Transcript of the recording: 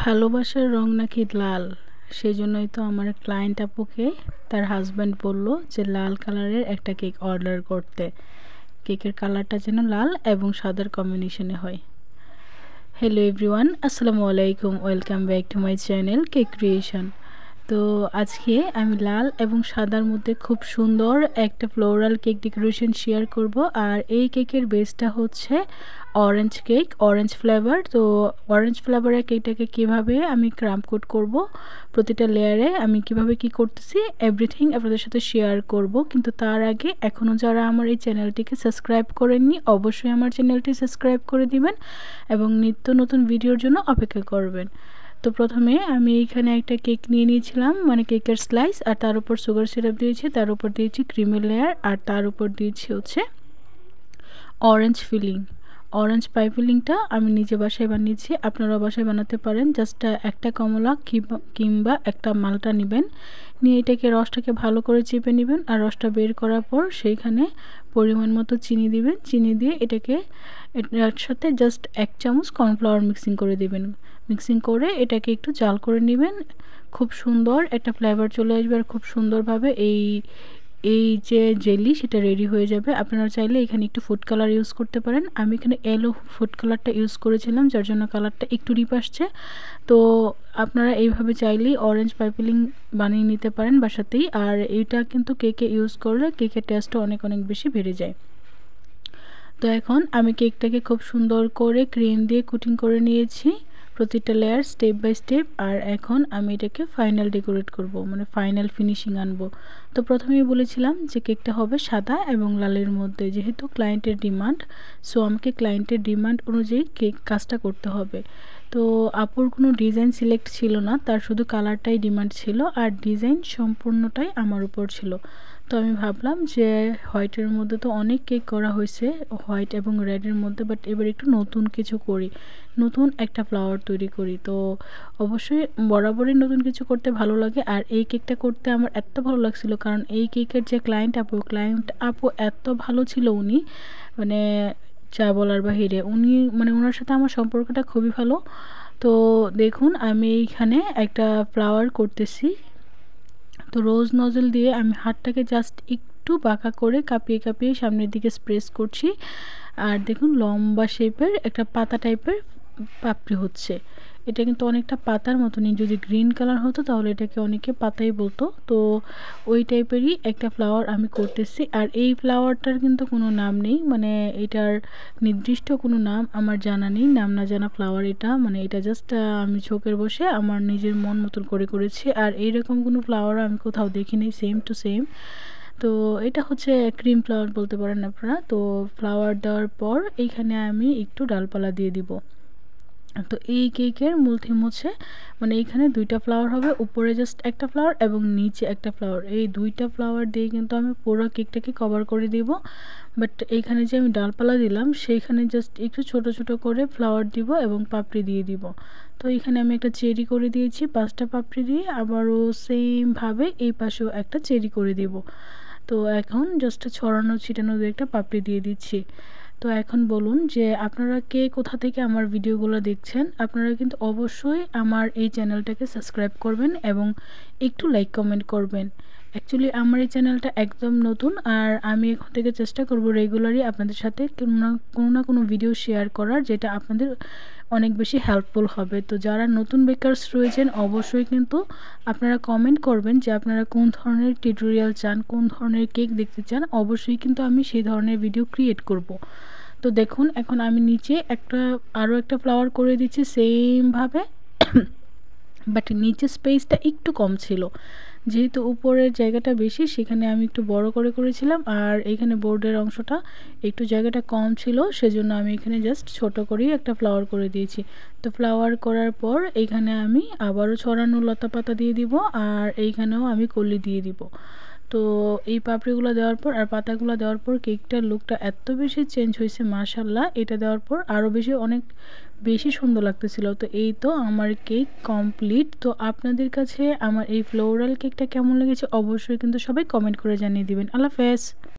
ভালোবাসার রং নাকি লাল, সেজন্যই তো আমার ক্লায়েন্ট আপুকে তার হাজব্যান্ড বলল যে লাল কালারের একটা কেক অর্ডার করতে। কেকের কালারটা যেন লাল এবং সাদার কম্বিনেশনে হয়। হ্যালো এভরিওয়ান, আসসালামু আলাইকুম, welcome back to my channel cake creation. তো আজকে আমি লাল এবং সাদার মধ্যে খুব সুন্দর একটা ফ্লোরাল কেক ডেকোরেশন শেয়ার করব। আর এই কেকের বেসটা হচ্ছে অরেঞ্জ কেক, অরেঞ্জ ফ্লেভার। তো অরেঞ্জ ফ্লেভারের কেকটাকে কিভাবে আমি ক্রাম কোট করব, প্রতিটা লেয়ারে আমি কিভাবে কি করতেছি, এভরিথিং আপনাদের সাথে শেয়ার করব। কিন্তু তার আগে এখনও যারা আমার এই চ্যানেলটিকে সাবস্ক্রাইব করেননি, অবশ্যই আমার চ্যানেলটি সাবস্ক্রাইব করে দিবেন এবং নিত্য নতুন ভিডিওর জন্য অপেক্ষা করবেন। তো প্রথমে আমি এখানে একটা কেক নিয়ে নিয়েছিলাম, মানে কেকের স্লাইস, আর তার উপর সুগার সিরাপ দিয়েছি, তার উপর দিয়েছি ক্রিমের লেয়ার, আর তার উপর দিয়েছি হচ্ছে অরেঞ্জ ফিলিং। অরেঞ্জ পাই ফিলিংটা আমি নিজে বাসায় বানিয়েছি, আপনারাও বাসায় বানাতে পারেন। জাস্ট একটা কমলা কিংবা একটা মালটা নেবেন, নিয়ে এটাকে রসটাকে ভালো করে চেপে নেবেন। আর রসটা বের করার পর সেইখানে পরিমাণ মতো চিনি দিবেন। চিনি দিয়ে এটাকে এর সাথে জাস্ট 1 চামচ কর্নফ্লাওয়ার মিক্সিং করে দিবেন। মিক্সিং করে এটাকে একটু জাল করে নেবেন। খুব সুন্দর একটা ফ্লেভার চলে আসবে আর খুব সুন্দরভাবে এই যে জেলি সেটা রেডি হয়ে যাবে। আপনারা চাইলে এখানে একটু ফুড কালার ইউজ করতে পারেন। আমি এখানে ইয়েলো ফুড কালারটা ইউজ করেছিলাম, যার জন্য কালারটা একটু ডিপ আসছে। তো আপনারা এইভাবে চাইলেই অরেঞ্জ পাইপিলিং বানিয়ে নিতে পারেন বাসাতেই। আর এইটা কিন্তু কেকে ইউজ করলে কেকের টেস্টও অনেক বেশি বেড়ে যায়। তো এখন আমি কেকটাকে খুব সুন্দর করে ক্রিম দিয়ে কোটিং করে নিয়েছি, প্রতিটা লেয়ার স্টেপ বাই স্টেপ। আর এখন আমি এটাকে ফাইনাল ডেকোরেট করব, মানে ফাইনাল ফিনিশিং আনবো। তো প্রথমেই বলেছিলাম যে কেকটা হবে সাদা এবং লালের মধ্যে, যেহেতু ক্লায়েন্টের ডিমান্ড, সো আমাকে ক্লায়েন্টের ডিমান্ড অনুযায়ী কেক কাজটা করতে হবে। তো আপুর কোনো ডিজাইন সিলেক্ট ছিল না, তার শুধু কালারটাই ডিমান্ড ছিল, আর ডিজাইন সম্পূর্ণটাই আমার উপর ছিল। তো আমি ভাবলাম যে হোয়াইটের মধ্যে তো অনেক কেক করা হয়েছে, হোয়াইট এবং রেডের মধ্যে, বাট এবার একটু নতুন কিছু করি, নতুন একটা ফ্লাওয়ার তৈরি করি। তো অবশ্যই বরাবরই নতুন কিছু করতে ভালো লাগে। আর এই কেকটা করতে আমার এত ভালো লাগছিল, কারণ এই কেকের যে ক্লায়েন্ট আপু এত ভালো ছিল, উনি মানে যা বলার বাহিরে। উনি মানে ওনার সাথে আমার সম্পর্কটা খুবই ভালো। তো দেখুন আমি এইখানে একটা ফ্লাওয়ার করতেছি। তো রোজ নজল দিয়ে আমি হাতটাকে জাস্ট একটু বাঁকা করে কাঁপিয়ে কাঁপিয়ে সামনের দিকে স্প্রেস করছি। আর দেখুন লম্বা শেপের একটা পাতা টাইপের পাপড়ি হচ্ছে। এটা কিন্তু অনেকটা পাতার মতনই, যদি গ্রিন কালার হতো তাহলে এটাকে অনেকে পাতাই বলতো। তো ওই টাইপেরই একটা ফ্লাওয়ার আমি করতেছি। আর এই ফ্লাওয়ারটার কিন্তু কোনো নাম নেই, মানে এটার নির্দিষ্ট কোনো নাম আমার জানা নেই, নাম না জানা ফ্লাওয়ার এটা। মানে এটা জাস্ট আমি ঝোঁকের বসে আমার নিজের মন মতন করে করেছি। আর এইরকম কোনো ফ্লাওয়ার আমি কোথাও দেখিনি সেম টু সেম। তো এটা হচ্ছে ক্রিম ফ্লাওয়ার বলতে পারেন আপনারা। তো ফ্লাওয়ার দেওয়ার পর এইখানে আমি একটু ডালপালা দিয়ে দিব। তো এই কেকের মূল থিম হচ্ছে, মানে এইখানে 2টা ফ্লাওয়ার হবে, উপরে জাস্ট একটা ফ্লাওয়ার এবং নিচে একটা ফ্লাওয়ার। এই 2টা ফ্লাওয়ার দিয়ে কিন্তু আমি পুরো কেকটাকে কভার করে দিব। বাট এইখানে যে আমি ডালপালা দিলাম সেইখানে জাস্ট একটু ছোট ছোট করে ফ্লাওয়ার দিব এবং পাপড়ি দিয়ে দিব। তো এখানে আমি একটা চেরি করে দিয়েছি 5টা পাপড়ি দিয়ে, আবারও সেমভাবে এই পাশেও একটা চেরি করে দিব। তো এখন জাস্ট ছড়ানো ছিটানো 2-একটা পাপড়ি দিয়ে দিচ্ছি। তো এখন বলুন যে আপনারা কে কোথা থেকে আমার ভিডিওগুলো দেখছেন। আপনারা কিন্তু অবশ্যই আমার এই চ্যানেলটাকে সাবস্ক্রাইব করবেন এবং একটু লাইক কমেন্ট করবেন। অ্যাকচুয়ালি আমার এই চ্যানেলটা একদম নতুন, আর আমি এখন থেকে চেষ্টা করব রেগুলারই আপনাদের সাথে কোনো না কোনো ভিডিও শেয়ার করার, যেটা আপনাদের অনেক বেশি হেল্পফুল হবে। তো যারা নতুন বেকার্স রয়েছেন অবশ্যই কিন্তু আপনারা কমেন্ট করবেন যে আপনারা কোন ধরনের টিউটোরিয়াল চান, কোন ধরনের কেক দেখতে চান। অবশ্যই কিন্তু আমি সেই ধরনের ভিডিও ক্রিয়েট করব। তো দেখুন এখন আমি নিচে আরও একটা ফ্লাওয়ার করে দিচ্ছি সেমভাবে। বাট নিচে স্পেসটা একটু কম ছিল, যেহেতু উপরের জায়গাটা বেশি, সেখানে আমি একটু বড় করে করেছিলাম। আর এইখানে বোর্ডের অংশটা একটু জায়গাটা কম ছিল, সেজন্য আমি এখানে জাস্ট ছোট করেই একটা ফ্লাওয়ার করে দিয়েছি। তো ফ্লাওয়ার করার পর এইখানে আমি আবারও ছড়ানো লতা পাতা দিয়ে দিব, আর এইখানেও আমি কলি দিয়ে দিব। তো এই পাপড়িগুলো দেওয়ার পর আর পাতাগুলো দেওয়ার পর কেকটার লুকটা এত বেশি চেঞ্জ হয়েছে মাশাআল্লাহ। এটা দেওয়ার পর আরও অনেক বেশি সুন্দর লাগতেছিল। তো এই তো আমার কেক কমপ্লিট। তো আপনাদের কাছে আমার এই ফ্লোরাল কেকটা কেমন লেগেছে অবশ্যই কিন্তু সবাই কমেন্ট করে জানিয়ে দিবেন। আল্লাহ হাফেজ।